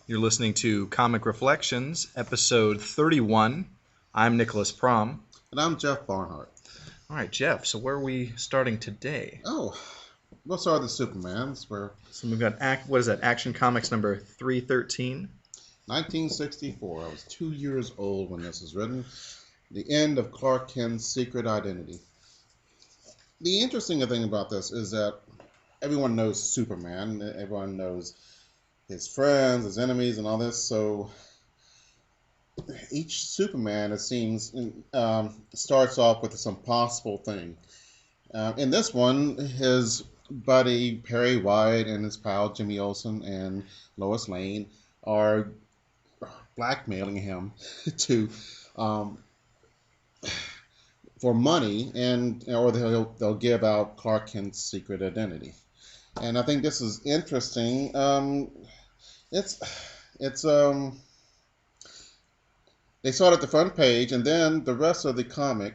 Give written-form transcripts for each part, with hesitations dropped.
You're listening to Comic Reflections, episode 31. I'm Nicholas Prom. And I'm Jeff Barnhart. All right, Jeff, so where are we starting today? We'll start with the Supermans. So we've got, what is that, Action Comics number 313? 1964. I was 2 years old when this was written. The end of Clark Kent's secret identity. The interesting thing about this is that everyone knows Superman. Everyone knows his friends, his enemies, and all this. So each Superman, it seems, starts off with some possible thing. In this one, his buddy Perry White and his pal Jimmy Olsen and Lois Lane are blackmailing him to for money, or they'll give out Clark Kent's secret identity. And I think this is interesting. They start at the front page, and then the rest of the comic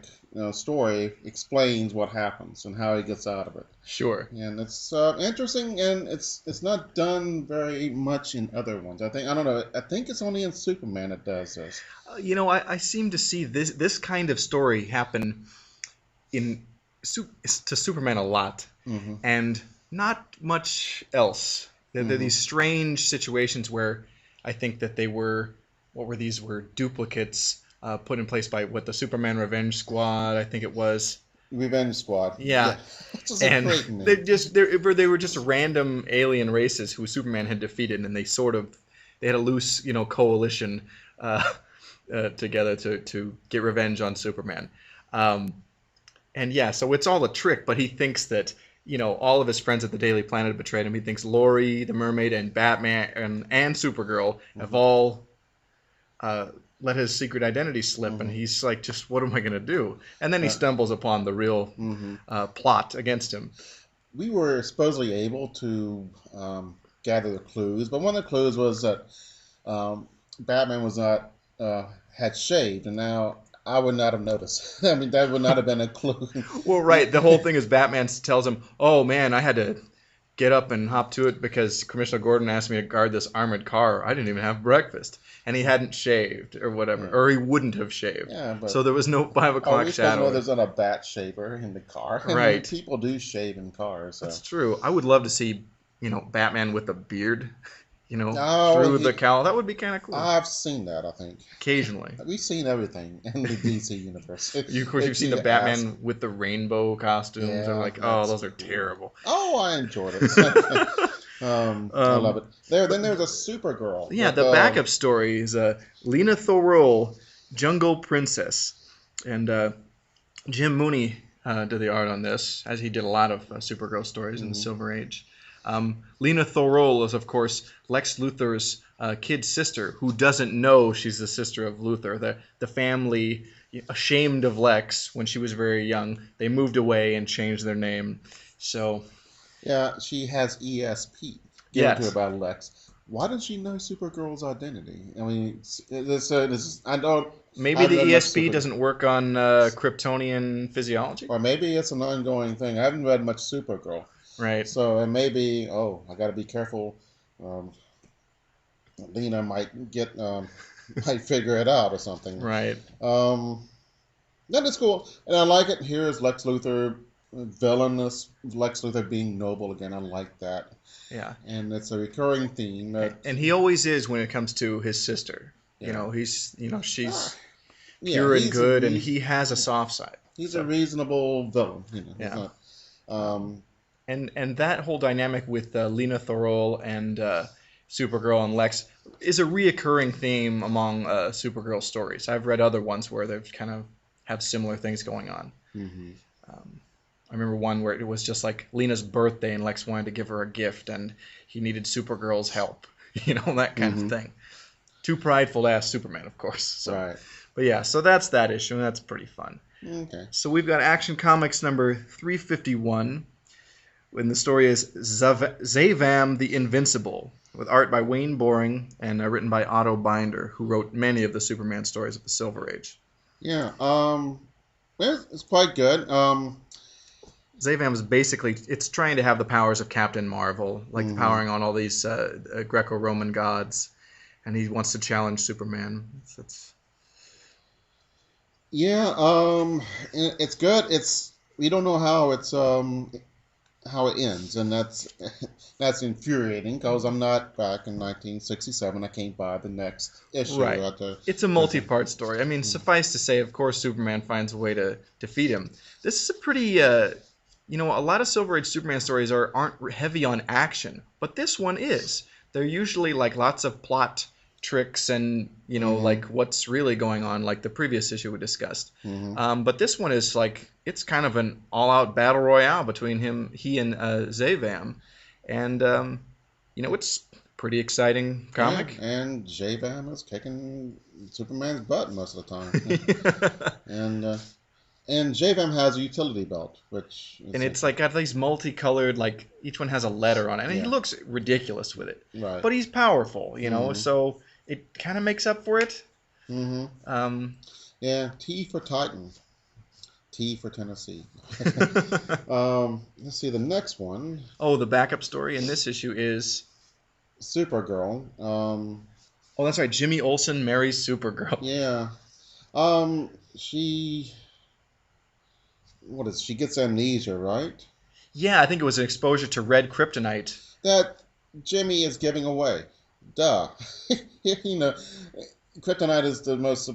story explains what happens and how he gets out of it. Sure. And it's interesting, and it's not done very much in other ones. I don't know. I think it's only in Superman it does this. I seem to see this kind of story happen to Superman a lot, and not much else. There are these strange situations where I think that they were. These were duplicates put in place by the Superman Revenge Squad, I think it was. Revenge Squad. Yeah. And they were just random alien races who Superman had defeated, and they had a loose, coalition together to get revenge on Superman. So it's all a trick, but he thinks that all of his friends at the Daily Planet have betrayed him. He thinks Laurie, the Mermaid, and Batman and Supergirl have all let his secret identity slip, and he's like, just what am I going to do? And then he stumbles upon the real plot against him. We were supposedly able to gather the clues, but one of the clues was that Batman was not had shaved, and now I would not have noticed. I mean, that would not have been a clue. Well, right. The whole thing is Batman tells him, oh man, I had to get up and hop to it because Commissioner Gordon asked me to guard this armored car. I didn't even have breakfast. And he hadn't shaved or whatever. Yeah. Or he wouldn't have shaved. Yeah, but so there was no 5 o'clock shadow. There's not a bat shaver in the car. Right. I mean, people do shave in cars. So. That's true. I would love to see, Batman with a beard, through the cowl. That would be kind of cool. I've seen that, I think. Occasionally. We've seen everything in the DC universe. Of course, you've seen the Batman with the rainbow costumes. Yeah, they're like, oh, those are terrible. Oh, I enjoyed it. I love it. Then there's a Supergirl. Yeah, the backup story is Lena Thorol, Jungle Princess. And Jim Mooney did the art on this, as he did a lot of Supergirl stories in the Silver Age. Lena Thorol is, of course, Lex Luthor's kid sister, who doesn't know she's the sister of Luthor. The family, ashamed of Lex when she was very young, they moved away and changed their name. So... yeah, she has ESP. Given to her by Lex. Why does she know Supergirl's identity? I mean, I don't. Maybe the ESP doesn't work on Kryptonian physiology. Or maybe it's an ongoing thing. I haven't read much Supergirl. Right. So it may be. I got to be careful. Lena might figure it out or something. Right. That is cool, and I like it. Here's Lex Luthor. Villainous Lex Luthor being noble again. I like that. Yeah. And it's a recurring theme. And he always is when it comes to his sister. Yeah. She's pure and good, and he has a soft side. He's a reasonable villain. Yeah. And that whole dynamic with Lena Thorol and Supergirl and Lex is a reoccurring theme among Supergirl stories. I've read other ones where they've kind of have similar things going on. Mm-hmm. I remember one where it was just like Lena's birthday and Lex wanted to give her a gift and he needed Supergirl's help, that kind of thing. Too prideful to ask Superman, of course. So. Right. But yeah, so that's that issue, and that's pretty fun. Okay. So we've got Action Comics number 351, and the story is Zavam the Invincible, with art by Wayne Boring and written by Otto Binder, who wrote many of the Superman stories of the Silver Age. Yeah, it's quite good. Zavam is basically, it's trying to have the powers of Captain Marvel, like powering on all these Greco-Roman gods. and he wants to challenge Superman. It's Yeah, it's good. We don't know how it ends, and that's infuriating because I'm not back in 1967. I can't buy the next issue right. It's a because multi-part story. I mean, suffice to say, of course, Superman finds a way to defeat him. This is a pretty, a lot of Silver Age Superman stories aren't heavy on action, but this one is. They're usually like lots of plot tricks and like what's really going on, like the previous issue we discussed. But this one is like it's kind of an all-out battle royale between he and Zavam, and it's a pretty exciting comic. yeah, and J-Bam is kicking Superman's butt most of the time, and J-Bam has a utility belt, which is And it's like got these multicolored, like each one has a letter on it, and he yeah, looks ridiculous with it. right. But he's powerful, so it kind of makes up for it. Mm-hmm. Yeah, T for Titan, T for Tennessee. Let's see the next one. Oh, the backup story in this issue is Supergirl. oh, that's right. Jimmy Olsen marries Supergirl. Yeah. She. She gets amnesia, right? Yeah, I think it was an exposure to red kryptonite. That Jimmy is giving away. Duh. Kryptonite is the most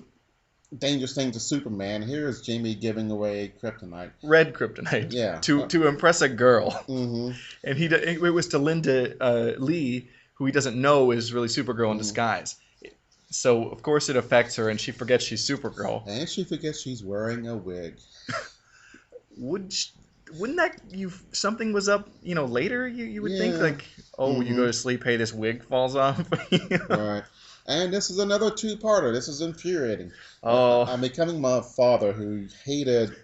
dangerous thing to Superman. Here is Jimmy giving away kryptonite. Red kryptonite. Yeah. To impress a girl. Mm-hmm. And it was to Linda Lee, who he doesn't know is really Supergirl in disguise. So of course it affects her, and she forgets she's Supergirl. And she forgets she's wearing a wig. Wouldn't that something was up later you would think like you go to sleep, hey, this wig falls off. Right. And this is another two-parter. This is infuriating. Oh, I'm becoming my father who hated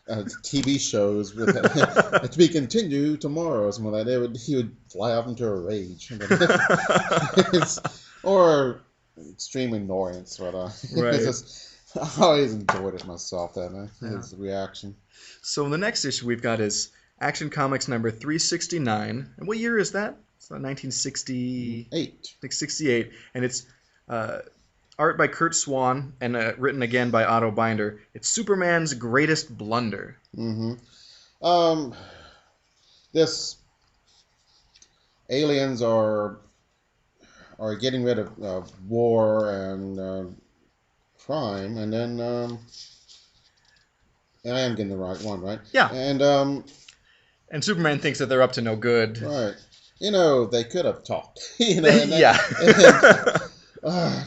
TV shows with to be continued tomorrow or something like that. He would fly off into a rage. Or extreme annoyance, but right. I always enjoyed it myself. His reaction. So the next issue we've got is Action Comics number 369. And what year is that? It's 1968. 68. And it's art by Kurt Swan and written again by Otto Binder. It's Superman's Greatest Blunder. Mm-hmm. This aliens are getting rid of war and crime, and then I am getting the right one, right? Yeah. And Superman thinks that they're up to no good. Right. They could have talked. Yeah.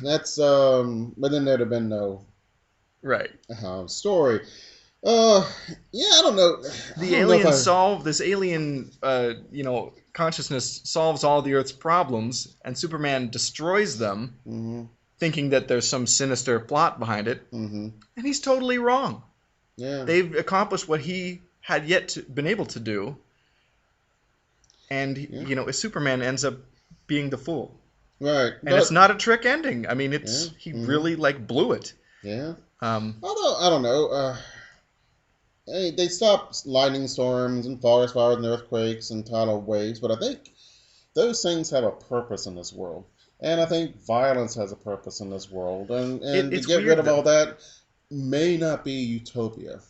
That's but then there'd have been no right story. Yeah, I don't know. This alien consciousness solves all the Earth's problems, and Superman destroys them, thinking that there's some sinister plot behind it, and he's totally wrong. Yeah, they've accomplished what he had yet been able to do, and Superman ends up being the fool. Right, and it's not a trick ending. I mean, he really blew it. Yeah. Although I don't know. They stopped lightning storms and forest fires and earthquakes and tidal waves, but I think those things have a purpose in this world. And I think violence has a purpose in this world. And to get rid of all that may not be utopia.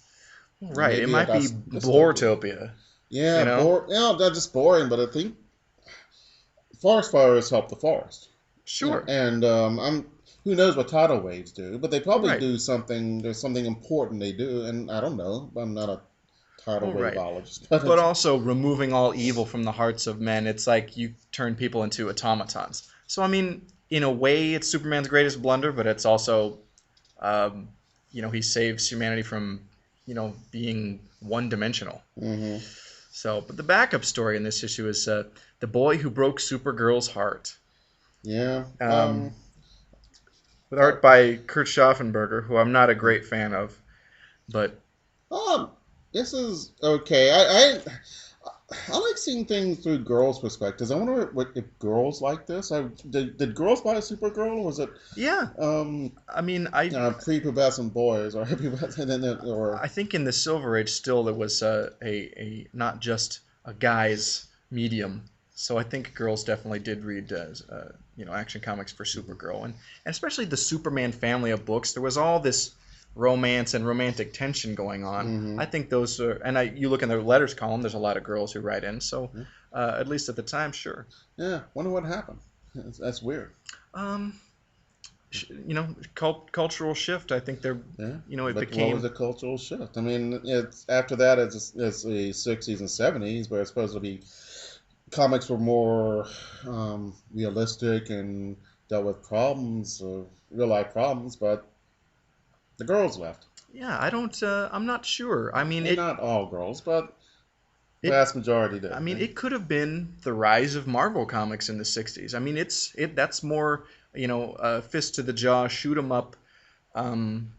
Right. Maybe it might be Blortopia. Yeah, not just boring, but I think forest fires help the forest. Sure. And who knows what tidal waves do, but they probably do something. There's something important they do, and I don't know. I'm not a tidal waveologist. But also removing all evil from the hearts of men. It's like you turn people into automatons. So, I mean, in a way, it's Superman's greatest blunder, but it's also, he saves humanity from, being one-dimensional. Mm-hmm. So, but the backup story in this issue is The Boy Who Broke Supergirl's Heart. Yeah. With art by Kurt Schaffenberger, who I'm not a great fan of, but this is okay. I like seeing things through girls' perspectives. I wonder if girls like this. Did girls buy Supergirl? Or was it? Yeah. I mean, prepubescent boys or prepubescent, or I think in the Silver Age still there was a not just a guy's medium. So I think girls definitely did read, Action Comics for Mhm. Supergirl, and especially the Superman family of books. There was all this romance and romantic tension going on. Mm-hmm. I think those are, and you look in the letters column. There's a lot of girls who write in. So Yeah. at least at the time, sure. Yeah. Wonder what happened. That's weird. Um, cultural shift. I think Yeah. it But what was became. the cultural shift? I mean, it's after that it's the 60s and 70s, where it's supposed to be comics were more realistic and dealt with problems, real life problems, but the girls left. Yeah, I don't. I'm not sure. I mean, And not all girls, but it. vast majority I did. mean, Yeah. it could have been the rise of Marvel comics in the '60s. I mean, that's more fist to the jaw, shoot 'em up, um,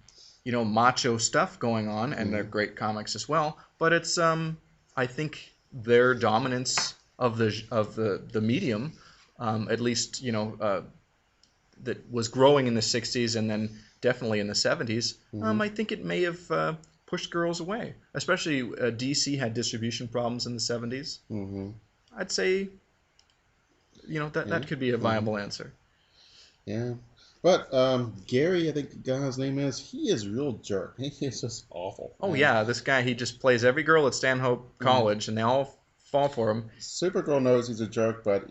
macho stuff going on, and they're Mm-hmm. great comics as well. But it's I think their dominance of the medium, at least that was growing in the '60s and then definitely in the '70s. Mm-hmm. I think it may have pushed girls away. Especially DC had distribution problems in the '70s. Mm-hmm. I'd say that Yeah. that could be a Mm-hmm. viable answer. Yeah. But Gary, I think the guy's name is, he is a real jerk. He is just awful. Oh And yeah, this guy he just plays every girl at Stanhope mm, College, and they all fall for him. Supergirl knows he's a jerk, but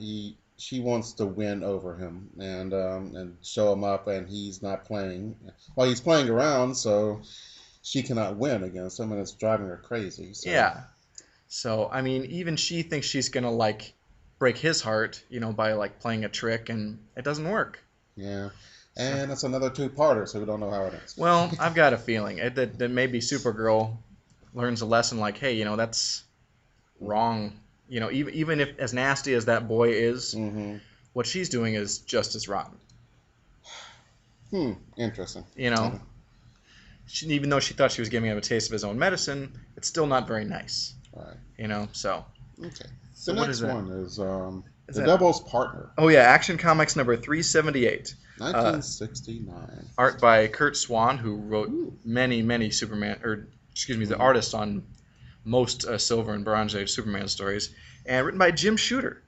she wants to win over him and show him up, and he's not playing. Well, he's playing around, so she cannot win against him, and it's driving her crazy. So Yeah. So I mean, even she thinks she's gonna like break his heart, by like playing a trick, and it doesn't work. yeah, So and it's another two-parter, so we don't know how it well, ends. I've got a feeling that maybe Supergirl learns a lesson like, hey, that's wrong. Even if as nasty as that boy is, Mm-hmm. what she's doing is just as rotten. Interesting. You I know, don't- even though she thought she was giving him a taste of his own medicine, it's still not very nice. All right. So Okay. The so what is next that? one is Is The that? Devil's Partner, Oh yeah, Action Comics number 378. Uh, 1969. Art by Kurt Swan, who wrote Ooh. many Superman, or excuse me, the Mm-hmm. artist on most Silver and Bronze Age Superman stories, and written by Jim Shooter.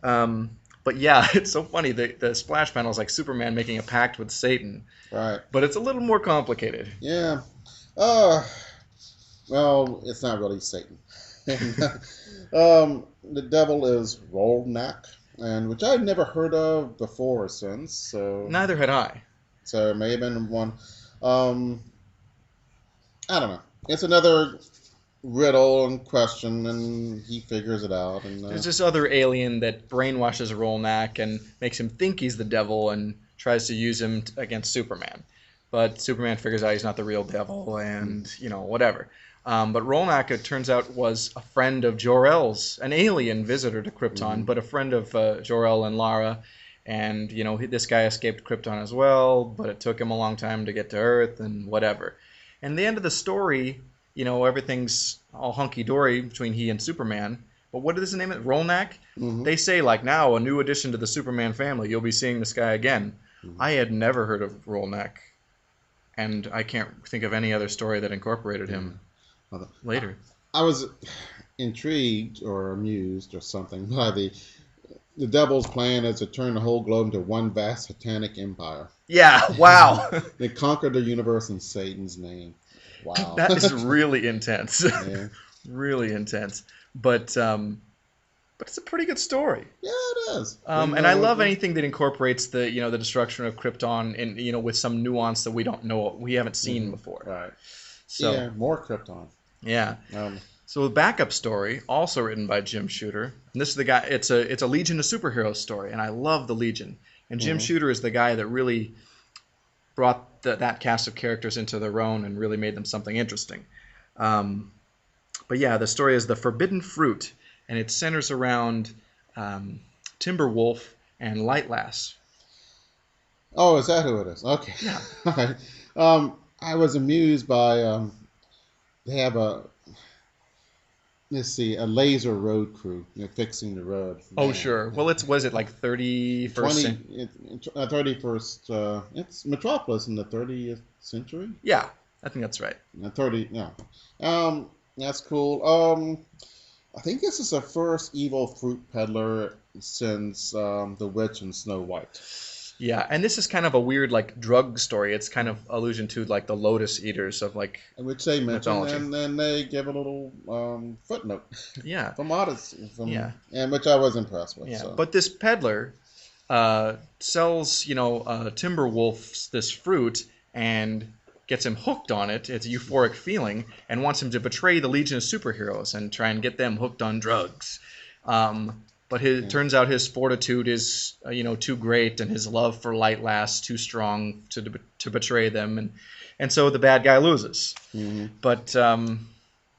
But yeah, it's so funny. The splash panel is like Superman making a pact with Satan, Right. but it's a little more complicated. Yeah. Uh, well, it's not really Satan. The devil is Rolnak, and which I've never heard of before or since. Neither had I. So it may have been one. Um, I don't know. It's another riddle and question, and he figures it out. And There's this other alien that brainwashes Rolnak and makes him think he's the devil and tries to use him against Superman. But Superman figures out he's not the real devil and, whatever. But Rolnak, it turns out, was a friend of Jor-El's, an alien visitor to Krypton, Mhm. but a friend of Jor-El and Lara. And, this guy escaped Krypton as well, but it took him a long time to get to Earth and whatever. And the end of the story, everything's all hunky-dory between he and Superman. But what is the name of it? Rolnak? Mhm. They say, like, now, a new addition to the Superman family. You'll be seeing this guy again. Mhm. I had never heard of Rolnak, and I can't think of any other story that incorporated him Well, later. I was intrigued or amused or something by the devil's plan is to turn the whole globe into one vast satanic empire. Yeah, wow. They conquer the universe in Satan's name. Wow. That is really intense. Yeah. Really intense. But it's a pretty good story. Yeah, it is. And I love anything that incorporates the destruction of Krypton in with some nuance that we haven't seen before. Right. So Yeah, more Krypton. yeah. Um, So the backup story, also written by Jim Shooter, and this is the guy. It's a Legion of Superheroes story, and I love the Legion. And Jim Mhm. Shooter is the guy that really brought that cast of characters into their own and really made them something interesting. But yeah, the story is The Forbidden Fruit, and it centers around Timberwolf and Lightlass. oh, is that who it is? Okay. Yeah. All right. I was amused by they have let's see, a laser road crew, fixing the road. Oh Man. sure. Well, was it like 31st 31st. It's Metropolis in the 30th century. Yeah, I think that's right. 30. Yeah. That's cool. I think this is the first evil fruit peddler since the witch and Snow White. Yeah, and this is kind of a weird like drug story. It's kind of allusion to like the lotus eaters of like Which they mention, mythology. and then they give a little footnote Yeah, from Odyssey, yeah, and which I was impressed with. yeah. So, But this peddler sells, Timberwolf this fruit and gets him hooked on it. It's a euphoric feeling, and wants him to betray the Legion of Superheroes and try and get them hooked on drugs. But it turns out his fortitude is, too great, and his love for Light Lass too strong to betray them, and so the bad guy loses. mm-hmm. But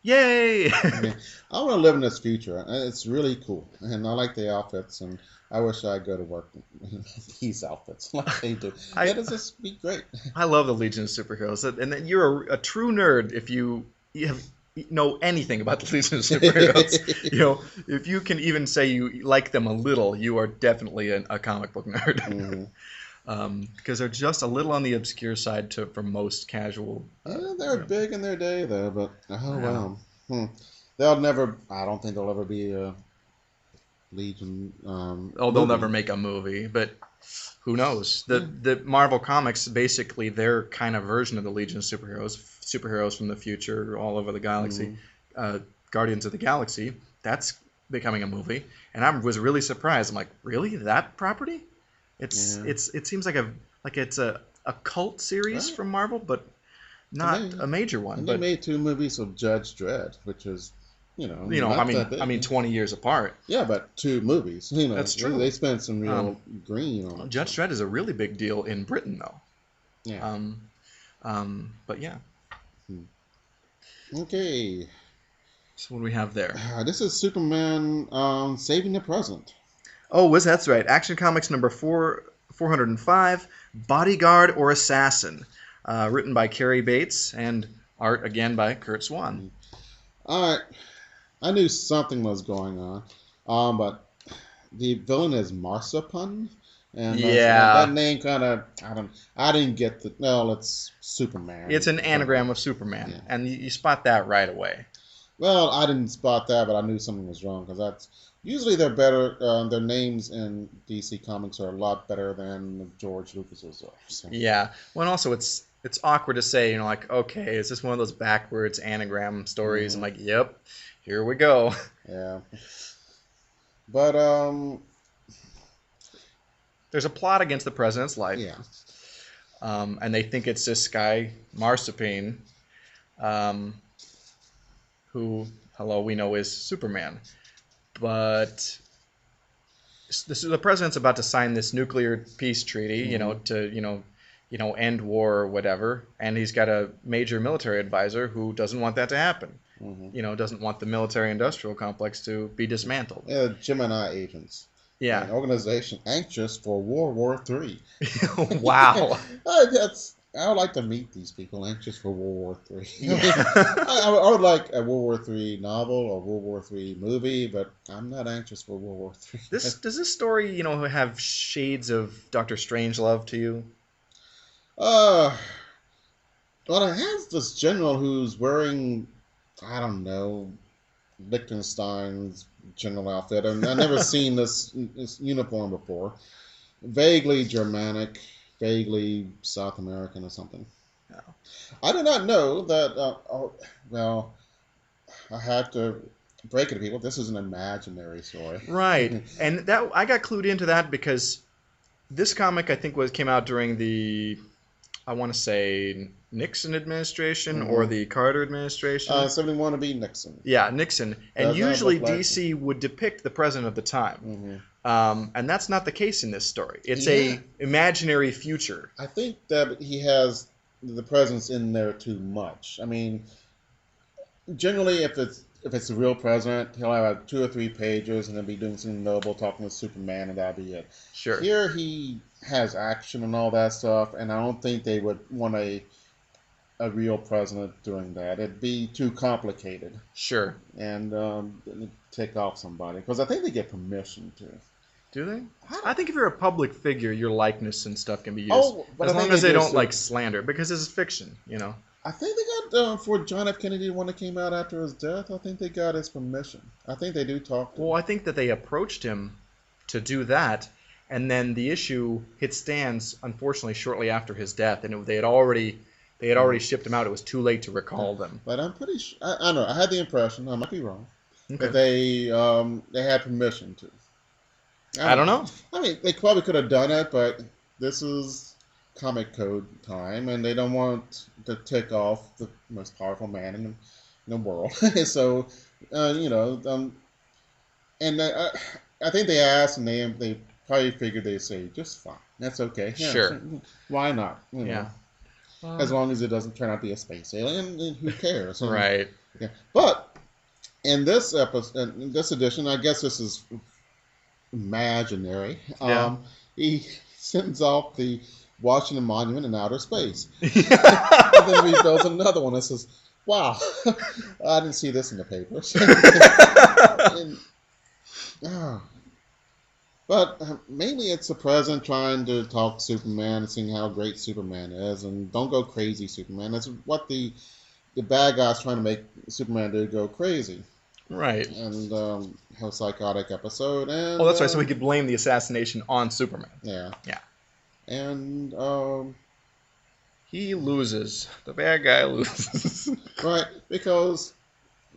yay! Yeah. I want to live in this future. It's really cool, and I like the outfits, and I wish I'd go to work in these outfits like they do. It'd just be great. I love the Legion of Superheroes, and you're a true nerd if you know anything about the Legion of Superheroes. If you can even say you like them a little, you are definitely a comic book nerd. Mm-hmm. Because they're just a little on the obscure side for most casual. Yeah, they're big in their day, though. But oh Yeah. wow, they'll never. I don't think there'll ever be a Legion. They'll Movie. never make a movie, but who knows? The Marvel Comics, basically their kind of version of the Legion of superheroes from the future all over the galaxy, Guardians of the Galaxy, that's becoming a movie, and I was really surprised. I'm like, really, that property? It seems like it's a cult series from Marvel, but not a major one. And But they made 2 movies of Judge Dredd, which is, not that big. I mean, 20 years apart. Yeah, but 2 movies. That's true. They spent some real green on it. Judge Dredd is a really big deal in Britain, though. Yeah. But yeah. Okay. So what do we have there? This is Superman saving the president. Oh, that's right. Action Comics number 405, Bodyguard or Assassin, written by Cary Bates and art again by Kurt Swan. All right. I knew something was going on, but the villain is Marzipan, and that name kind of I didn't get the. Well, it's Superman. It's an anagram of Superman, and you spot that right away. Well, I didn't spot that, but I knew something was wrong because that's usually they're better. Their names in DC Comics are a lot better than George Lucas's are. So. Yeah. Well, and also it's awkward to say, like, okay, is this one of those backwards anagram stories? I'm like, yep, here we go. Yeah. But there's a plot against the president's life. Yeah. And they think it's this guy Marzipan, who, we know is Superman. But the president's about to sign this nuclear peace treaty, to end war or whatever, and he's got a major military advisor who doesn't want that to happen. Doesn't want the military-industrial complex to be dismantled. Yeah, Gemini agents. Yeah. An organization anxious for World War III. Wow. I would like to meet these people anxious for World War III. Yeah. I would like a World War III novel or World War III movie, but I'm not anxious for World War III. Does this story, have shades of Dr. Strangelove to you? Well, it has this general who's wearing, I don't know, Liechtenstein's general outfit. And I've never seen this uniform before. Vaguely Germanic, vaguely South American or something. No. I did not know that, I had to break it to people. This is an imaginary story. Right. And that I got clued into that because this comic, I think, came out during the, I want to say, Nixon administration or the Carter administration. 71 to be Nixon. Yeah, Nixon. And usually look like DC would depict the president of the time. And that's not the case in this story. It's a imaginary future. I think that he has the presence in there too much. I mean, generally, if it's a real president, he'll have 2 or 3 pages and then be doing something noble, talking with Superman, and that'll be it. Sure. Here he has action and all that stuff, and I don't think they would want a real president doing that. It'd be too complicated. Sure. And take off somebody, because I think they get permission to. Do they? I think if you're a public figure, your likeness and stuff can be used. Oh, but as long as they don't slander, because this is fiction, I think they got for John F. Kennedy, the one that came out after his death. I think they got his permission. I think they do talk to Well, him. I think that they approached him to do that, and then the issue hit stands, unfortunately, shortly after his death, and they had already shipped him out. It was too late to recall them. But I'm pretty sure. I don't know. I had the impression. I might be wrong. That Okay. they had permission to. I don't know. I mean, they probably could have done it, but this is comic code time, and they don't want to tick off the most powerful man in the world. So, and I think they asked, and they probably figured they'd say just fine. That's okay. Yeah, Sure. why not? Yeah. As long as it doesn't turn out to be a space alien, then who cares? Right. Yeah. But in this episode, in this edition, I guess this is imaginary. Yeah. He sends off the Washington Monument in outer space. Yeah. And then we built another one that says, wow, I didn't see this in the papers. And, oh. But mainly it's the president trying to talk Superman and seeing how great Superman is. And don't go crazy, Superman. That's what the bad guy's trying to make Superman do, go crazy. Right. And have a psychotic episode. And, Oh, that's right. So we could blame the assassination on Superman. Yeah. Yeah. And He loses. The bad guy loses. right, because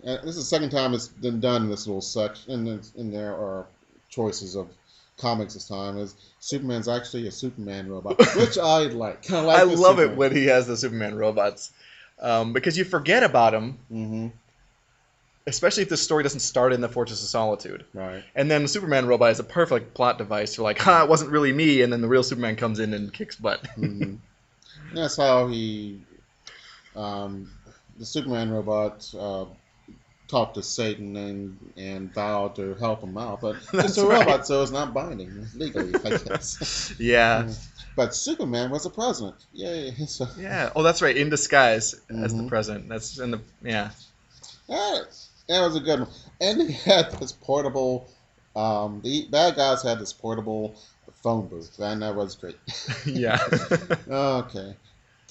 this is the second time it's been done in this little section. And there are choices of comics this time. Is Superman's actually a Superman robot, which I like. I love it when he has the Superman robots, because you forget about him, Mm-hmm. especially if the story doesn't start in the Fortress of Solitude. Right. And then the Superman robot is a perfect plot device for like, it wasn't really me, and then the real Superman comes in and kicks butt. Mm-hmm. That's how he, the Superman robot, talked to Satan and vowed to help him out. But it's a right. robot, so it's not binding legally, I guess. Yeah. But Superman was the president. Yay. So, Yeah. Oh, that's right. In disguise as the Mhm. president. That's in the yeah. that was a good one. And they had this portable. The bad guys had this portable phone booth, and that was great. Yeah. Okay.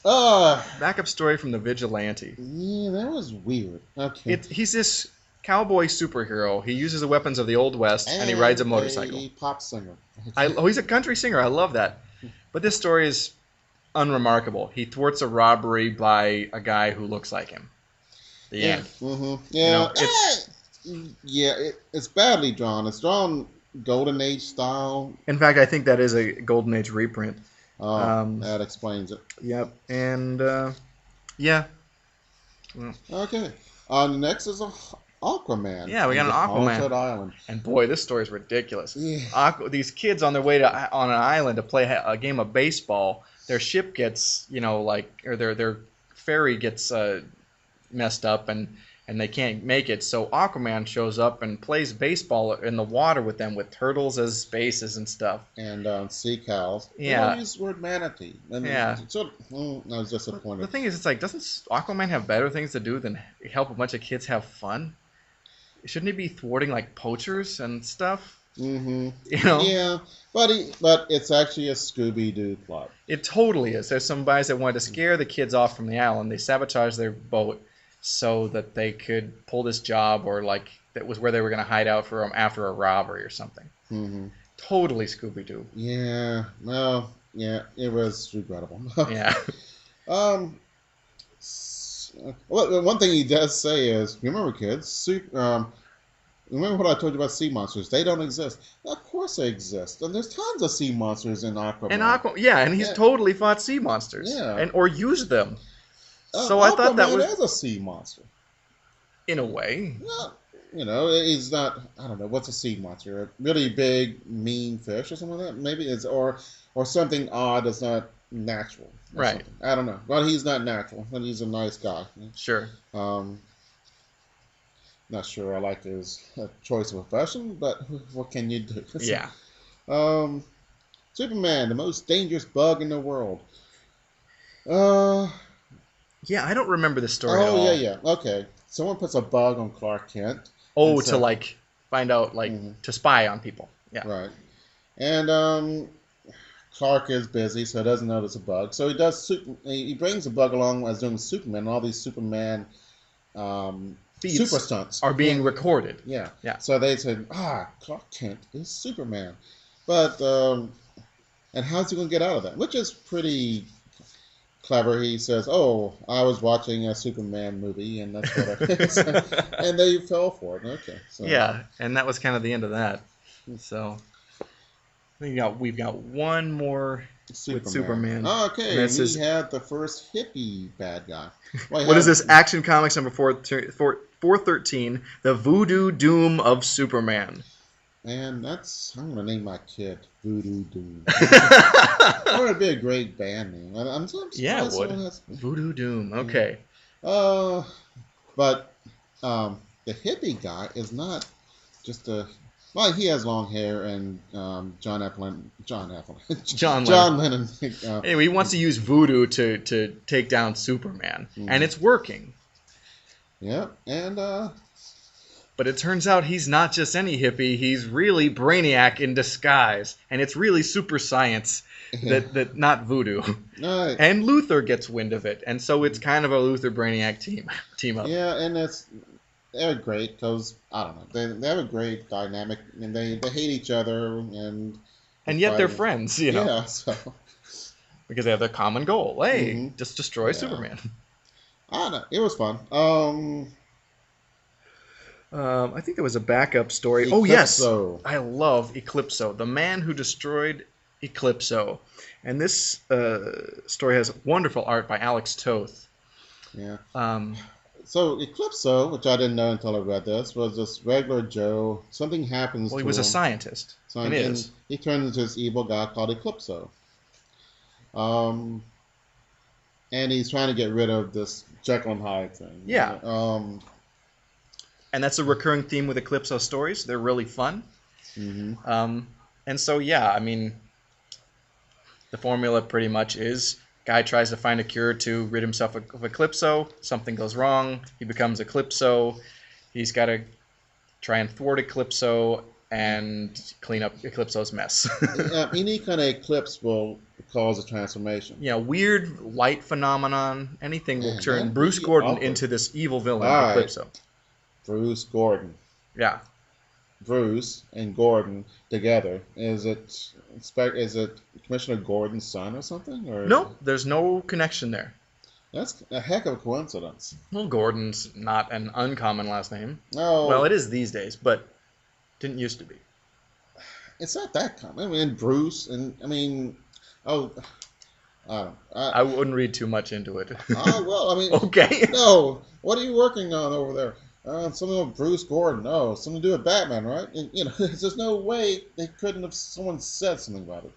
Backup story from the Vigilante. Yeah, that was weird. Okay. He's this cowboy superhero. He uses the weapons of the Old West, and he rides a motorcycle. A pop singer. He's a country singer. I love that. But this story is unremarkable. He thwarts a robbery by a guy who looks like him. The Yeah. end. Mm-hmm. Yeah. It's badly drawn. It's drawn Golden Age style. In fact, I think that is a Golden Age reprint. That explains it. Yep. And yeah. Okay. Next is Aquaman. Yeah, we got an The Aquaman. Haunted Island. And boy, this story is ridiculous. Yeah. These kids on their way on an island to play a game of baseball. Their ship gets, or their ferry gets messed up, and they can't make it. So Aquaman shows up and plays baseball in the water with them, with turtles as bases and stuff. And sea cows. Yeah. They don't use the word manatee. And Yeah. So, I was disappointed. The thing is, it's like, doesn't Aquaman have better things to do than help a bunch of kids have fun? Shouldn't he be thwarting like poachers and stuff? Mm-hmm. Yeah, but it's actually a Scooby-Doo plot. It totally is. There's some guys that wanted to scare the kids off from the island. They sabotaged their boat so that they could pull this job, or like that was where they were going to hide out after a robbery or something. Mm-hmm. Totally Scooby-Doo. Yeah. No. Yeah. It was regrettable. Yeah. Well, one thing he does say is, remember, kids, remember what I told you about sea monsters? They don't exist. Of course they exist. And there's tons of sea monsters in Aquaman. And he's totally fought sea monsters. Yeah. Or used them. So I thought that was Aquaman is a sea monster. in a way. Well, he's not. I don't know what's a sea monster. A really big, mean fish or something like that. Maybe it's or something odd that's not natural. Right. Something. I don't know. But he's not natural. But he's a nice guy. Sure. Not sure I like his choice of profession, but what can you do? Yeah. Superman, the most dangerous bug in the world. Yeah, I don't remember this story at all. Yeah. Okay. Someone puts a bug on Clark Kent. Oh, And so- to find out, to spy on people. Yeah. Right. And Clark is busy, so he doesn't notice a bug. So he brings a bug along as doing Superman, and all these Superman super Feats stunts. are being recorded. Yeah. Yeah. So they said, Clark Kent is Superman. But, and how's he going to get out of that? Which is pretty clever. He says, I was watching a Superman movie, and that's what it is. And they fell for it. Okay. So. Yeah, and that was kind of the end of that. So we've got one more with Superman. Okay, and we had the first hippie bad guy. What is this? Action Comics number 413, The Voodoo Doom of Superman. And I'm going to name my kid Voodoo Doom. That would be a great band name. Yeah, it would. Voodoo Doom, okay. But the hippie guy is not just a... Well, he has long hair and John Lennon. Anyway, he wants to use voodoo to take down Superman, and it's working. Yeah, and... But it turns out he's not just any hippie. He's really Brainiac in disguise, and it's really super science that not voodoo. And Luthor gets wind of it, and so it's kind of a Luthor Brainiac team up. Yeah, and they're great because I don't know they have a great dynamic, and they hate each other and yet they're friends, you know. Yeah, so because they have their common goal. Hey, just destroy Superman. I don't know. It was fun. I think there was a backup story. Eclipso. Oh, yes. I love Eclipso, the man who destroyed Eclipso. And this story has wonderful art by Alex Toth. Yeah. So Eclipso, which I didn't know until I read this, was just regular Joe. Something happens to him. Well, he was a scientist. And he turns into this evil guy called Eclipso. And he's trying to get rid of this Jekyll and Hyde thing. Yeah. And that's a recurring theme with Eclipso stories. They're really fun. Mm-hmm. And so, yeah, I mean, the formula pretty much is guy tries to find a cure to rid himself of Eclipso. Something goes wrong. He becomes Eclipso. He's got to try and thwart Eclipso and clean up Eclipso's mess. Any kind of eclipse will cause a transformation. Yeah, weird light phenomenon. Anything will turn Bruce Gordon into this evil villain, Eclipso. Bruce Gordon. Yeah. Bruce and Gordon together. Is it Commissioner Gordon's son or something? Or no, there's no connection there. That's a heck of a coincidence. Well, Gordon's not an uncommon last name. No. Well, it is these days, but didn't used to be. It's not that common. I mean, Bruce, and I mean, I wouldn't read too much into it. Well, I mean, okay. No, what are you working on over there? Something with Bruce Gordon. No, something to do with Batman, right? And, there's no way they couldn't have. Someone said something about it.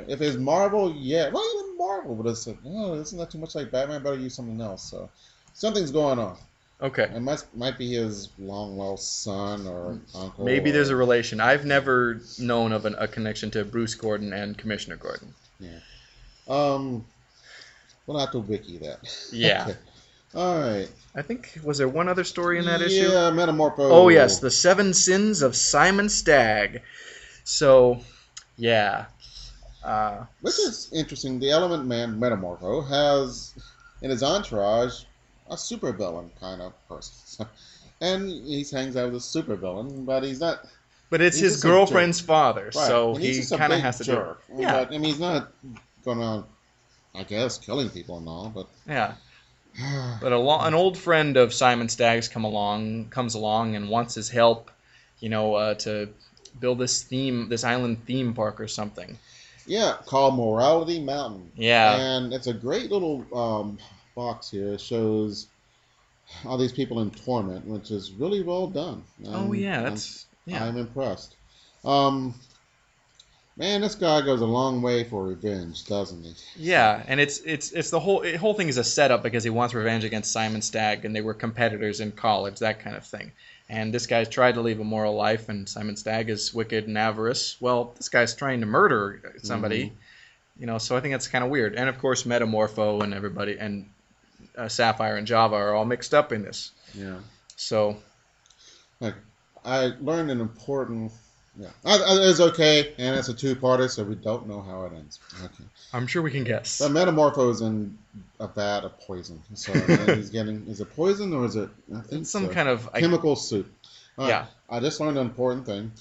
If it's Marvel, yeah, well, even Marvel would have said, "Oh, isn't that too much like Batman? Better use something else." So, something's going on. Okay. It might be his long lost son or uncle. Maybe there's a relation. I've never known of a connection to Bruce Gordon and Commissioner Gordon. Yeah. We'll have to wiki that. Yeah. Okay. All right. I think, was there one other story in that issue? Yeah, Metamorpho. Oh, yes, The 7 Sins of Simon Stagg. So, yeah. Which is interesting. The Element Man, Metamorpho, has in his entourage a supervillain kind of person. And he hangs out with a supervillain, but he's not... But it's his girlfriend's father, right. so he kind of has to do it. Yeah. But, I mean, he's not going around, I guess, killing people and all, but... Yeah. But an old friend of Simon Stagg's comes along and wants his help, to build this island theme park or something. Yeah, called Morality Mountain. Yeah. And it's a great little box here. It shows all these people in torment, which is really well done. I'm impressed. Man, this guy goes a long way for revenge, doesn't he? Yeah, and it's the whole thing is a setup because he wants revenge against Simon Stagg, and they were competitors in college, that kind of thing. And this guy's tried to leave a moral life, and Simon Stagg is wicked and avarice. Well, this guy's trying to murder somebody, so I think that's kind of weird. And of course, Metamorpho and everybody, and Sapphire and Java are all mixed up in this. Yeah. So, I learned an important Yeah, it's okay, and it's a two-parter, so we don't know how it ends. Okay, I'm sure we can but guess. Metamorpho's in a vat of poison, so and he's getting is it poison or is it? I think It's some so. kind of Chemical soup. All right, yeah, I just learned an important thing.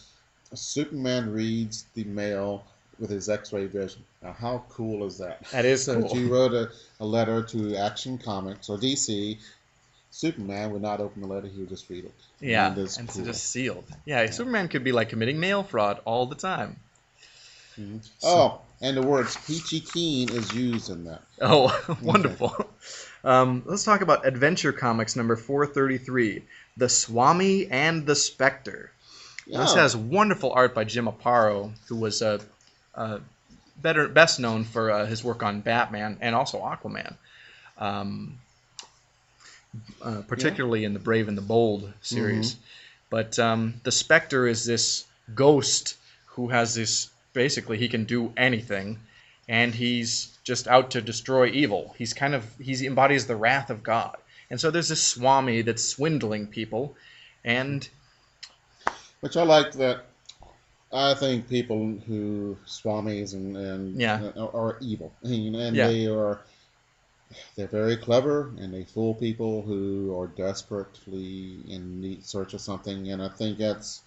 Superman reads the mail with his X-ray vision. Now, how cool is that? that is So if cool. you wrote a letter to Action Comics or DC, Superman would not open the letter; he would just read it, Yeah, and it's and it's cool. just sealed. Yeah, Yeah. Superman could be like committing mail fraud all the time. Mhm. So, Oh, and the words peachy keen is used in that. oh, Okay. wonderful. Let's talk about Adventure Comics number 433, The Swami and the Spectre. Now, this Yeah. has wonderful art by Jim Aparo, who was uh, best known for his work on Batman and also Aquaman, um, Yeah. particularly in the Brave and the Bold Mm-hmm. series. But the Spectre is this ghost who has this basically he can do anything, and he's just out to destroy evil. He embodies the wrath of God, and so there's this Swami that's swindling people, and Which I like that. I think people who swamis and yeah, are evil, and yeah, they're very clever, and they fool people who are desperately in need search of something. And I think that's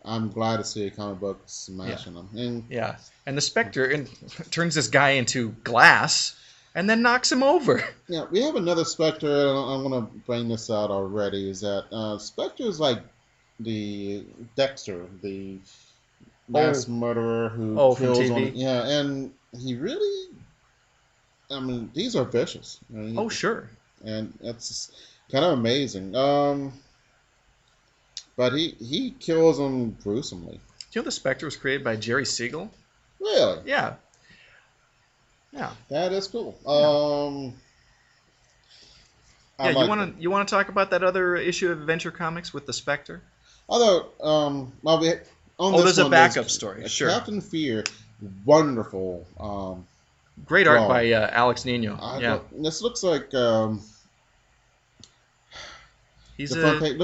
I'm glad to see a comic book yeah, smashing them. And yeah, and the Spectre turns this guy into glass, and then knocks him over. yeah, we have another Spectre, and I want to bring this out already. Is that Spectre is like the Dexter, the mass Oh, murderer who oh, from kills on TV. yeah, and he really, I mean, these are vicious. I Oh, mean, sure. and it's kind of amazing. But he kills them gruesomely. Do you know the Spectre was created by Jerry Siegel? Really, Yeah, yeah, that is cool. yeah. I Yeah, you like want them. to talk about that other issue of Adventure Comics with the Spectre? Although, well, on Oh, this there's a one, there's backup story. Sure. Captain Fear, wonderful Great art draw. by Alex Nino. I Yeah, don't, this looks like he's the front a page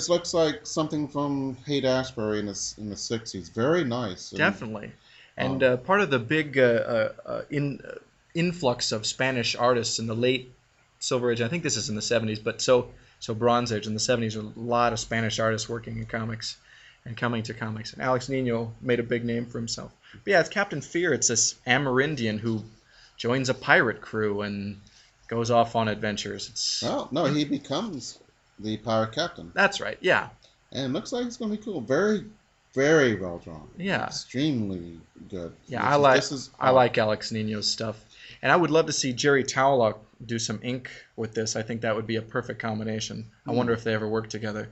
looks like something from Haight Ashbury in the '60s. Very nice and definitely, and um, part of the big influx of Spanish artists in the late Silver Age. I think this is in the '70s, but so Bronze Age in the '70s. A lot of Spanish artists working in comics and coming to comics. And Alex Nino made a big name for himself. But yeah, it's Captain Fear. It's this Amerindian who joins a pirate crew and goes off on adventures. well, no, he becomes the pirate captain, That's right. Yeah, and it looks like it's going to be cool. Very, very well drawn. yeah, Extremely good. yeah. This is this is I art. like Alex Nino's stuff, and I would love to see Jerry Towlock do some ink with this. I think that would be a perfect combination. I wonder Hmm. if they ever work together.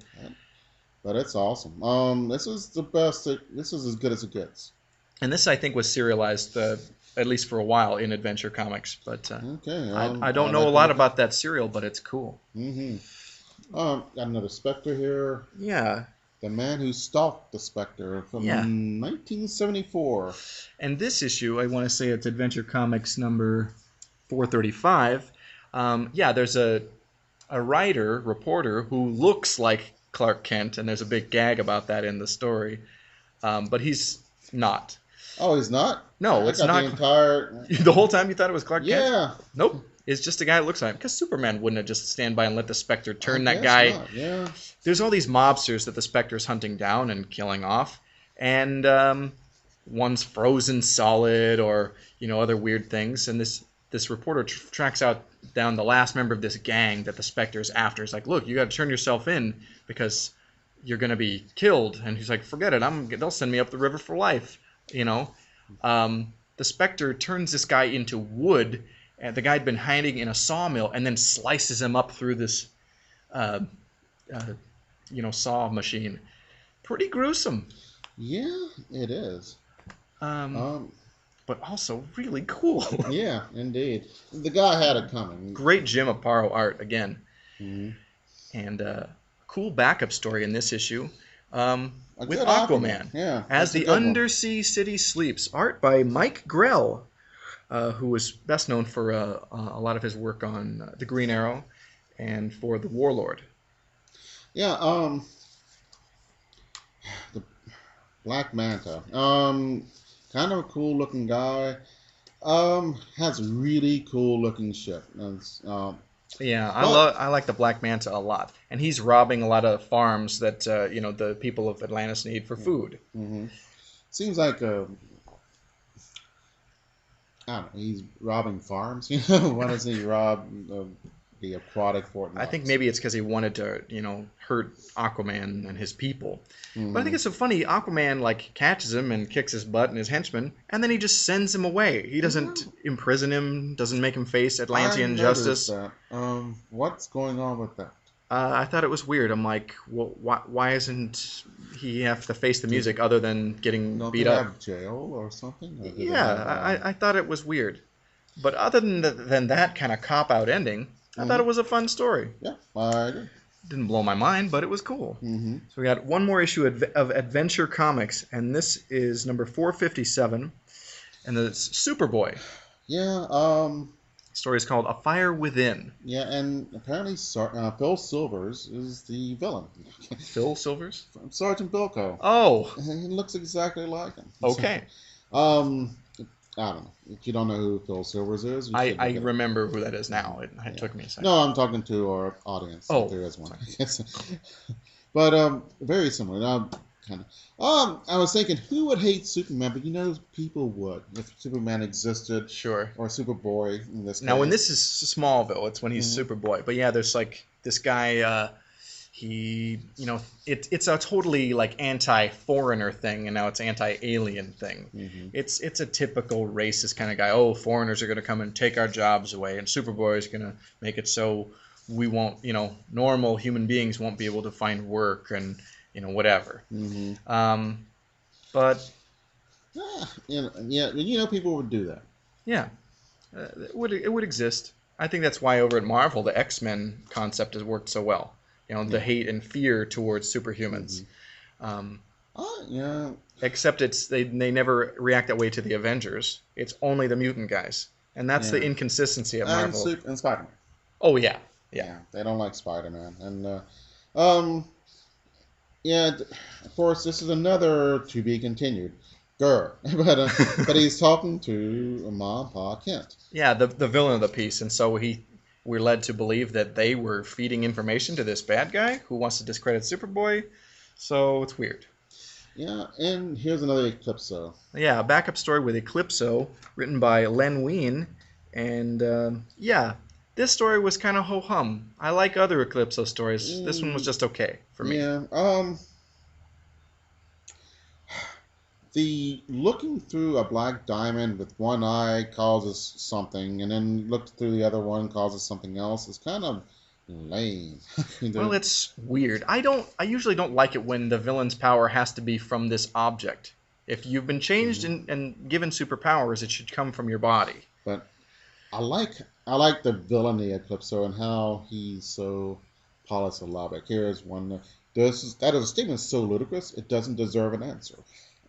But it's awesome. This is the best. This is as good as it gets. And this I think was serialized at least for a while in Adventure Comics, but Okay. I don't I'd know a like to lot look at. about that serial, but it's cool. Mm-hmm. Got another Spectre here. Yeah, The Man Who Stalked the Spectre yeah. from 1974. And this issue, I want to say it's Adventure Comics number 435. Yeah, there's a reporter who looks like Clark Kent, and there's a big gag about that in the story. But he's not. Oh, he's not? No, I it's got the not. entire. The whole time you thought it was Clark Kent? Yeah, Nope. It's just a guy that looks like him. Because Superman wouldn't have just stand by and let the Spectre I turn that guess guy. not. Yeah. There's all these mobsters that the Spectre's hunting down and killing off. And one's frozen solid or, other weird things. And this reporter tracks out down the last member of this gang that the Spectre's after. He's like, look, you got to turn yourself in because you're going to be killed. And he's like, forget it. They'll send me up the river for life. The Spectre turns this guy into wood. And the guy had been hiding in a sawmill and then slices him up through this, uh, saw machine. Pretty gruesome, Yeah, it is. um, Um, but also really cool. yeah, indeed. The guy had it coming. Great Jim Aparo art again. Mhm. And cool backup story in this issue A with good Aquaman. Yeah, As that's a the good one. Undersea City Sleeps, art by Mike Grell, who was best known for a lot of his work on The Green Arrow and for The Warlord. Yeah, the Black Manta. Kind of a cool looking guy. Has really cool looking ship. Yeah, But I like the Black Manta a lot, and he's robbing a lot of farms that the people of Atlantis need for food. hmm seems like I don't know, he's robbing farms. Why does he rob the aquatic Fort I think Knox? maybe it's because he wanted to hurt Aquaman and his people. But I think hmm it's so funny. Aquaman like catches him and kicks his butt and his henchmen, and then he just sends him away. He Yeah, doesn't imprison him, doesn't make him face I Atlantean noticed justice. that. What's going on with that? I thought it was weird. I'm like, well, why isn't he have to face the Do, music other than getting don't beat they up? have jail or something? Or do they Yeah, have I thought it was weird. But other than that kind of cop out ending, I thought hmm it was a fun story. Yeah, I agree. Didn't blow my mind, but it was cool. hmm So we got one more issue of Adventure Comics, and this is number 457, and it's Superboy. Yeah, The story is called A Fire Within. yeah, and apparently Phil Silvers is the villain. Phil Silvers? Sergeant Bilko. Oh, He looks exactly like him. okay. Um, I don't know. If you don't know who Phil Silvers is, you should I look it up. remember who that is now. It Yeah. took me a second. No, I'm talking to our audience. If Oh, there is one. sorry. I guess. But very similar. Kind of. I was thinking, who would hate Superman? But people would if Superman existed, Sure. or Superboy in this Now, when case. this is Smallville, it's when he's hmm Superboy. But yeah, there's like this guy. It's a totally like anti-foreigner thing, and now it's anti-alien thing. hmm It's a typical racist kind of guy. Oh, foreigners are going to come and take our jobs away, and Superboy is going to make it so we won't, normal human beings won't be able to find work and whatever. hmm Um, but Yeah, people would do that. yeah, it would exist. I think that's why over at Marvel the X-Men concept has worked so well. The Yeah. hate and fear towards superhumans. hmm Um, Yeah. except they never react that way to the Avengers. It's only the mutant guys, and that's the Yeah. inconsistency at And Marvel. And Spider-Man. Oh yeah, yeah, Yeah, they don't like Spider-Man, and um, yeah, of course, this is another to be continued. Grr. But he's talking to Ma and Pa Kent. yeah. The villain of the piece, and so we're led to believe that they were feeding information to this bad guy who wants to discredit Superboy. So it's weird. Yeah, and here's another Eclipso. Yeah, a backup story with Eclipso, written by Len Wein, and yeah, this story was kind of ho hum. I like other Eclipso stories. This one was Mm, just okay for me. yeah, the looking through a black diamond with one eye causes something, and then look through the other one causes something else. It's kind of lame. Well, it's weird. I usually don't like it when the villain's power has to be from this object. If you've been changed Mhm. and given superpowers, it should come from your body. But I like the villainy of Eclipso and how he's so polysyllabic. Here's one. That is a statement so ludicrous it doesn't deserve an answer.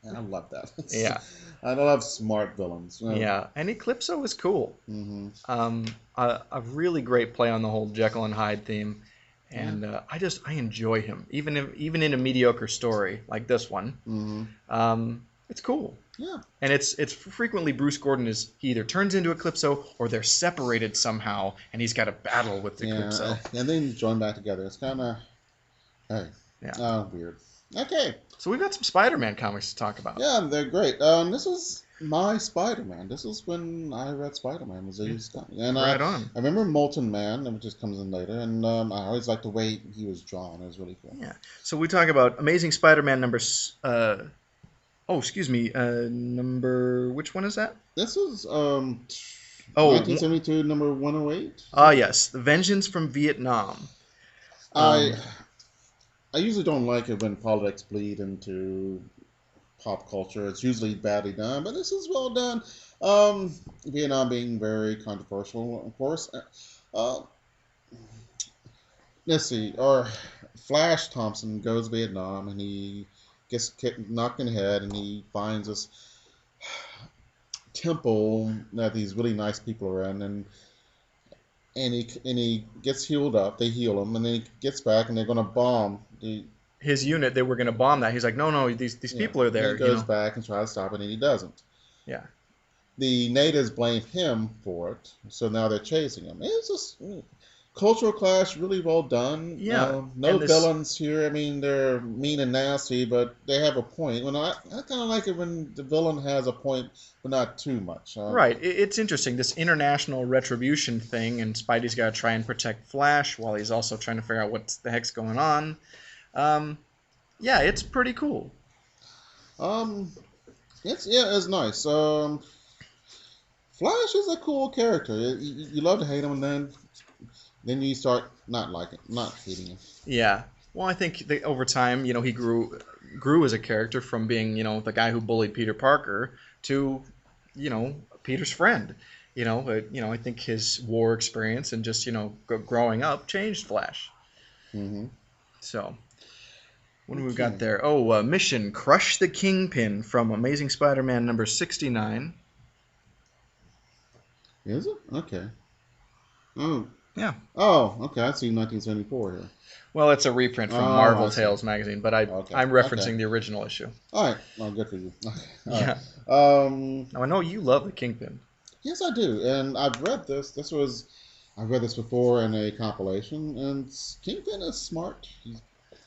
And I love that. Yeah, I love smart villains. yeah. And Eclipso is cool. Mm-hmm. A really great play on the whole Jekyll and Hyde theme, Yeah. and I enjoy him even in a mediocre story like this one. Mm-hmm. It's cool, Yeah. and it's frequently Bruce Gordon he either turns into Eclipso or they're separated somehow, and he's got a battle with Eclipso. And then join back together. It's kind of hey, Yeah. weird. Okay. So we've got some Spider-Man comics to talk about. Yeah, they're great. This was my Spider-Man. This is when I read Spider-Man was a stuff. And Right on. I remember Molten Man, which just comes in later, and I always liked the way he was drawn. It was really cool. Yeah. So we talk about Amazing Spider-Man number which one is that? This was Oh, 1972, number 108. yes, The Vengeance from Vietnam. I I usually don't like it when politics bleed into pop culture. It's usually badly done, but this is well done. Vietnam being very controversial, of course. Uh, let's see. Or Flash Thompson goes to Vietnam and he gets knocked in the head and he finds this temple that these really nice people are in and he gets healed up. They heal him and then he gets back and they're going to bomb the his unit, they were going to bomb that. He's like, no, no, these Yeah. people are He there, you goes know. back and tries to stop it, and he doesn't. Yeah. The natives blame him for it, so now they're chasing him. It's just cultural clash, really well done. Yeah. No And this villains here. I mean, they're mean and nasty, but they have a point. I kind of like it when the villain has a point, but not too much. right, it's interesting this international retribution thing, and Spidey's got to try and protect Flash while he's also trying to figure out what the heck's going on. Um, yeah, it's pretty cool. um, it's nice. Flash is a cool character. You love to hate him, and then you start not hating him. Yeah. Well, I think that over time, you know, he grew as a character from being, you know, the guy who bullied Peter Parker to, you know, Peter's friend. I think his war experience and just, you know, growing up changed Flash. Hmm. So, what do we got Okay. there? Oh, Mission Crush the Kingpin from Amazing Spider-Man number 69. Is it? Okay. Oh. Yeah. Oh, okay. I see 1974 here. Well, it's a reprint from Oh, Marvel I see. Tales magazine, but I'm Okay. referencing the original issue. All right. Well, good for you. All Yeah. right. Now, I know you love the Kingpin. Yes, I do, and I've read this. I've read this before in a compilation, and Kingpin is smart. He's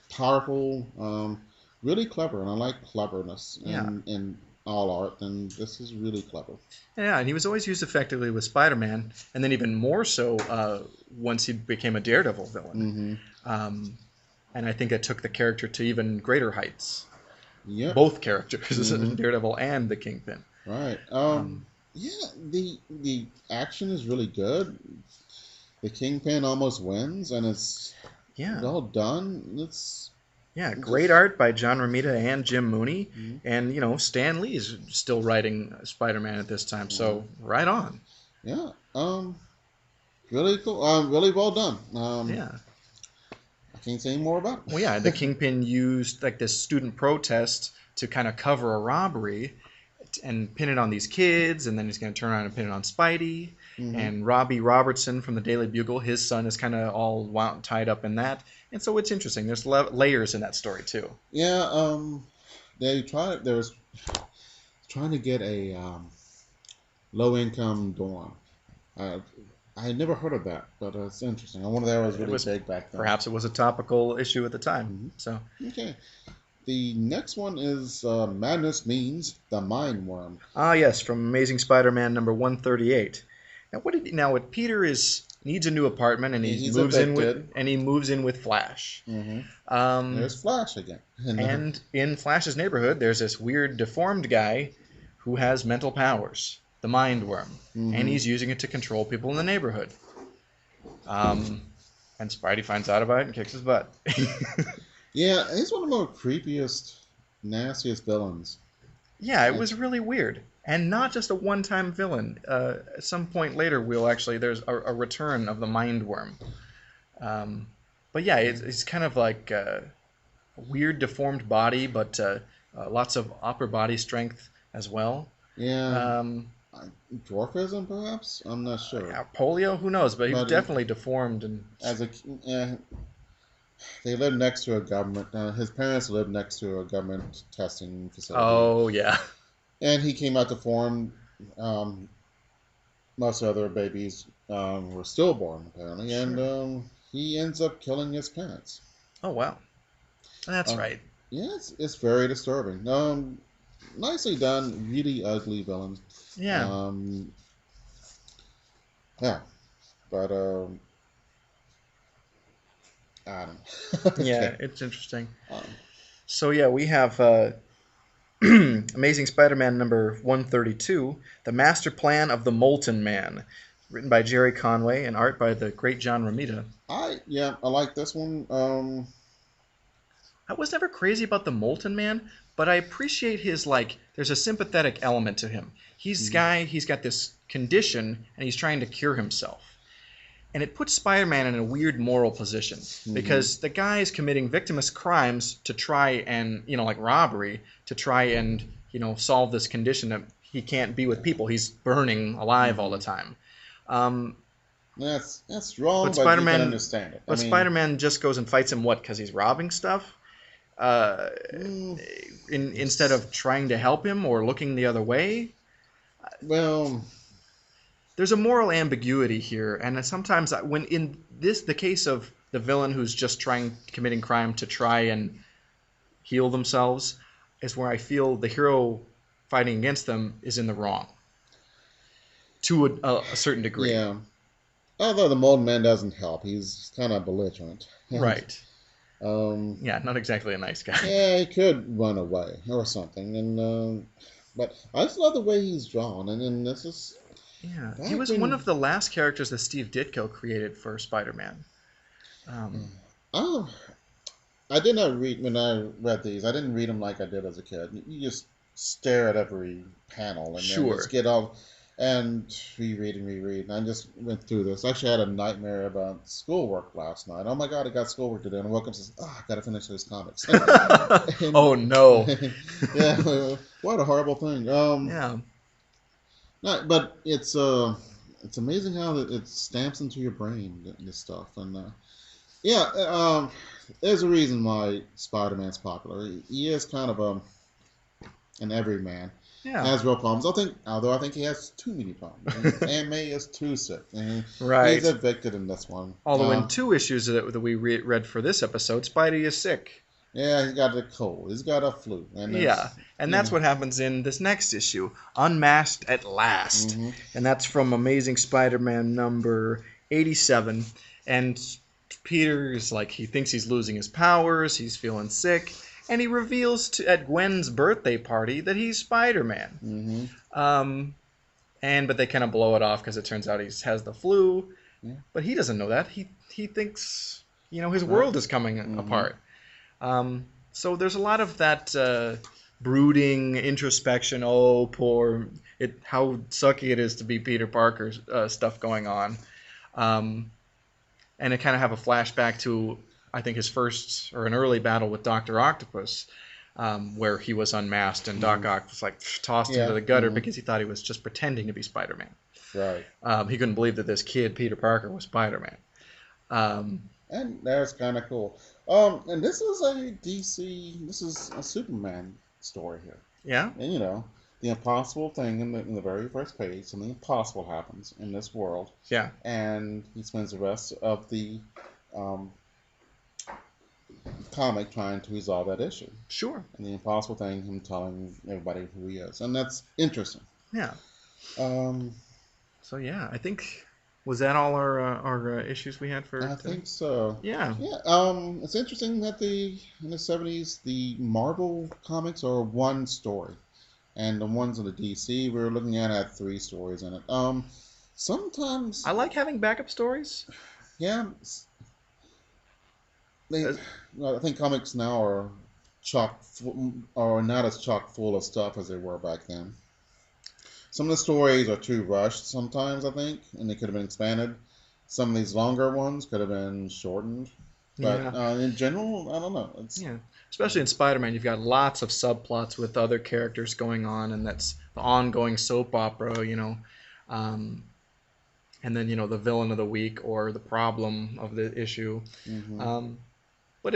powerful, really clever, and I like cleverness Yeah. in all art, and this is really clever. Yeah, and he was always used effectively with Spider-Man, and then even more so once he became a Daredevil villain. Mm-hmm. And I think that took the character to even greater heights. Yep. Both characters, Mm-hmm. Daredevil and the Kingpin. Right. Um, Yeah. The action is really good. The Kingpin almost wins, and it's yeah, well done. It's yeah, great just art by John Romita and Jim Mooney, mhm. and you know Stan Lee's still writing Spider-Man at this time, Mhm. so right on. Yeah. Really cool. Really well done. Yeah. I can't say any more about Well, yeah, the it. Kingpin used like this student protest to kind of cover a robbery and pin it on these kids, and then he's going to turn around and pin it on Spidey. Hmm. And Robbie Robertson from the Daily Bugle, his son is kind of all tied up in that. And so it's interesting. There's layers in that story too. Yeah. There was trying to get a low income dorm. Uh, I had never heard of that, but it's interesting. I wonder that was It really was big back then. perhaps it was a topical issue at the time. Hmm. So Okay. The next one is Madness Means the Mind Worm. yes, from Amazing Spider-Man number 138. What Peter is needs a new apartment and He's evicted. he moves in with Flash. Hmm. Um, There's Flash again. And in Flash's neighborhood, there's this weird, deformed guy who has mental powers, the Mind Worm, and he's using it to control people in the neighborhood. And Spidey finds out about it and kicks his butt. Yeah, he's one of the more creepiest, nastiest villains. Yeah, it I, was really weird, and not just a one-time villain. At some point later, there's a return of the Mind Worm. But yeah, it's kind of like a weird, deformed body, but lots of upper body strength as well. yeah, Um, dwarfism perhaps. I'm not sure. Polio, who knows? But he was But definitely deformed and as a they lived next to a government. His parents lived next to a government testing facility, oh yeah, and he came out to form. Most other babies were stillborn apparently, and sure. he ends up killing his parents. Oh wow, that's Uh, right. yeah, it's very disturbing. Nicely done. Really ugly villain. Yeah, Um, yeah, but I don't know. yeah, Okay. it's interesting. Um, So yeah, we have Amazing Spider-Man number 132, The Master Plan of the Molten Man, written by Jerry Conway and art by the great John Romita. I like this one. I was never crazy about the Molten Man, but I appreciate his there's a sympathetic element to him. He's got this condition and he's trying to cure himself. And it puts Spider-Man in a weird moral position because the guy is committing victimless crimes to try and, like robbery, to try and, solve this condition that he can't be with people. He's burning alive all the time. Um, that's wrong, but but you can Spider-Man, understand it. I but mean, Spider-Man just goes and fights him, what, because he's robbing stuff? uh, Mm, instead of trying to help him or looking the other way. well, There's a moral ambiguity here, and sometimes when in this the case of the villain who's just committing crime to try and heal themselves is where I feel the hero fighting against them is in the wrong to a certain degree. yeah. Although the mold man doesn't help, he's kind of belligerent. Right. um, Yeah, not exactly a nice guy. yeah, he could run away or something, and but I just love the way he's drawn, and then this is Yeah, he back was one when. of the last characters that Steve Ditko created for Spider-Man. Um, Oh, I did not read when I read these. I didn't read them like I did as a kid. You just stare at every panel and then just sure. get all and reread and reread. And I just went through this. Actually, I had a nightmare about schoolwork last night. Oh my god, I got schoolwork to do, and I woke up and says, "Oh, I got to finish those comics." and Oh no. yeah, what a horrible thing. Yeah. Not, but it's amazing how it stamps into your brain this stuff, and yeah, there's a reason why Spider-Man's popular. He is kind of an everyman. Yeah. Has real problems. Although I think he has too many problems. Aunt May is too sick, and he's Right. evicted in this one. Although in 2 issues that we read for this episode, Spidey is sick. Yeah, he's got a cold. He's got a flu, and Yeah, it's and that's what happens in this next issue, Unmasked at Last. hmm And that's from Amazing Spider-Man number 87. And Peter's like, he thinks he's losing his powers, he's feeling sick, and he reveals at Gwen's birthday party that he's Spider-Man. hmm Um, but they kind of blow it off because it turns out he has the flu. Yeah. But he doesn't know that. He thinks, his Right. world is coming hmm apart. So there's a lot of that brooding introspection. Oh, poor it! How sucky it is to be Peter Parker stuff going on, and it kind of have a flashback to I think his first or an early battle with Doctor Octopus, where he was unmasked and Doc Ock was like tossed into Yeah. the gutter hmm because he thought he was just pretending to be Spider-Man. Right. He couldn't believe that this kid Peter Parker was Spider-Man. Um, And that's kind of cool. And this is a DC. This is a Superman story here. yeah, And the impossible thing in the very first page, something impossible happens in this world, yeah, and he spends the rest of the um, comic trying to resolve that issue. sure, And the impossible thing, him telling everybody who he is, and that's interesting. yeah. Um, So yeah, I think was that all our issues we had for I today? think so. Yeah, Yeah. It's interesting that in the '70s the Marvel comics are one story. And the ones in the DC we were looking at had three stories in it. Sometimes, I like having backup stories. yeah, they. Uh, I think comics now are not as chock full of stuff as they were back then. Some of the stories are too rushed sometimes, I think, and they could have been expanded. Some of these longer ones could have been shortened. But Yeah, in general, I don't know. yeah. Especially in Spider-Man, you've got lots of subplots with other characters going on, and that's the ongoing soap opera. Um, and then the villain of the week or the problem of the issue. hmm Um, but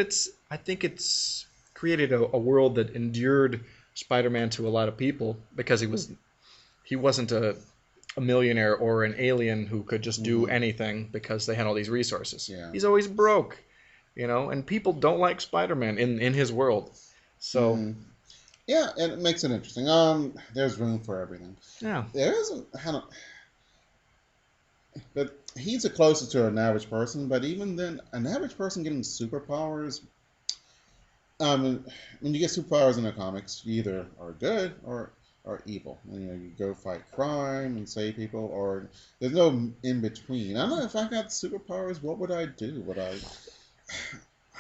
I think it's created a world that endured Spider-Man to a lot of people because he wasn't a millionaire or an alien who could just do hmm anything because they had all these resources. Yeah. He's always broke, and people don't like Spider-Man in his world. So, hmm Yeah, and it makes it interesting. There's room for everything. yeah. There isn't, I don't, but he's the closest to an average person. But even then, an average person getting superpowers. When you get superpowers in the comics, you either are good or are evil. You go fight crime and save people, or there's no in between. I don't know if I got superpowers, what would I do?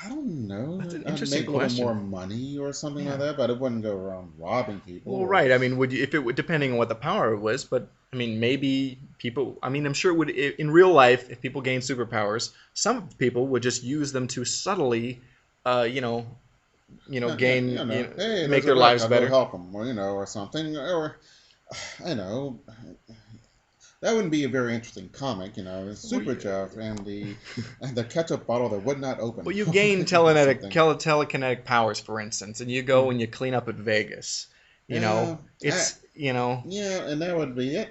I don't know. That's an I'd interesting make a little more question. money or something Yeah. like that, but I wouldn't go around robbing people. Well, Or right. I mean, would you, if it would, depending on what the power was, but I mean, maybe people, I mean, I'm sure it would, in real life, if people gain superpowers, some people would just use them to subtly, uh, you know, gain, hey, make there's a their wreck, lives I'll go better. help them, or something, or I know. that wouldn't be a very interesting comic, It's Well, Super Jeff and the ketchup bottle that would not open. well, you gain telekinetic, Something. telekinetic powers, for instance, and you go Hmm. and you clean up at Vegas. Yeah, I, It's yeah, and that would be it.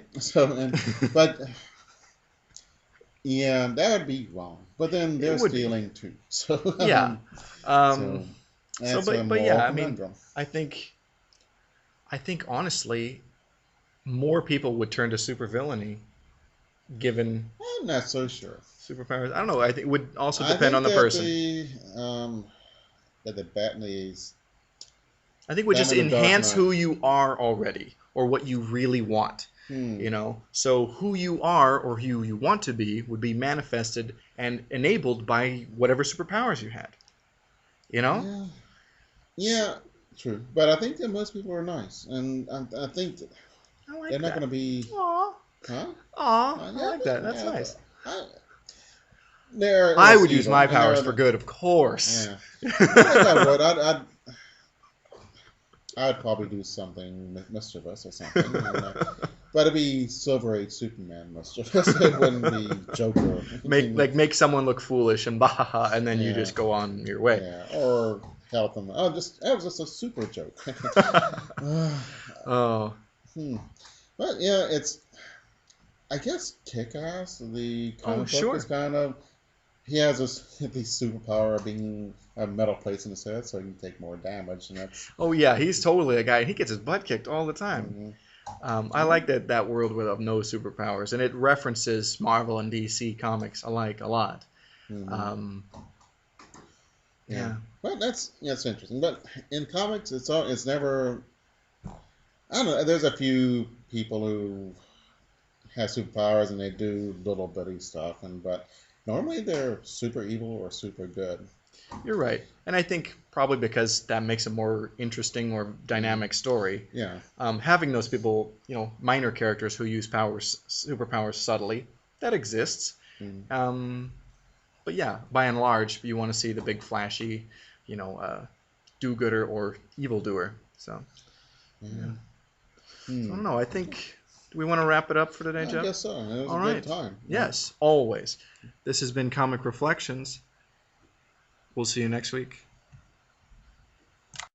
But yeah, that would be wrong. But then it they're would be. stealing too, so Yeah. Um, so so, that's a but yeah, moral I mean, conundrum. I think I think honestly, more people would turn to supervillainy given I'm not so sure. superpowers. I don't know. I think it would also I depend on think the that person. the Batman's I think it would just Batman the Dark enhance Knight. who you are already or what you really want. Hmm. So who you are or who you want to be would be manifested and enabled by whatever superpowers you had. You know? Yeah, S- yeah, true. But I think that most people are nice, and I think that I they're like not that. going to be, Aw. huh? Aw. I Yeah, like that. That's yeah. nice. I, they're I less would use evil, my and powers for good, of course. yeah. I think I would. I'd probably do something mischievous or something, but it'd be Silver Age Superman mischievous. It wouldn't be Joker. Make someone look foolish and bahaha, and then you Yeah, just go on your way. yeah, or help them. Oh, that was just a super joke. Oh, Hmm. But yeah, I guess Kick-Ass, the oh, comic book, is sure. kind of he has the superpower of being a metal plates in his head, so he can take more damage, and that's Oh yeah, he's totally a guy. He gets his butt kicked all the time. mhm. I like that world with no superpowers, and it references Marvel and DC comics alike a lot. Mhm. Um, Yeah. yeah, But that's interesting. But in comics, it's never. I don't know. There's a few people who have superpowers and they do little bitty stuff, but normally they're super evil or super good. you're right, and I think probably because that makes a more interesting or Hmm. dynamic story. Yeah. Having those people, minor characters who use superpowers subtly, that exists. Hmm. Um, but yeah, by and large, you want to see the big flashy, do-gooder or evildoer. So yeah. Yeah. So I Hmm. don't know. I think do we want to wrap it up for today, I Jeff? guess so. It was a All good right. time. Yes, always. This has been Comic Reflections. We'll see you next week.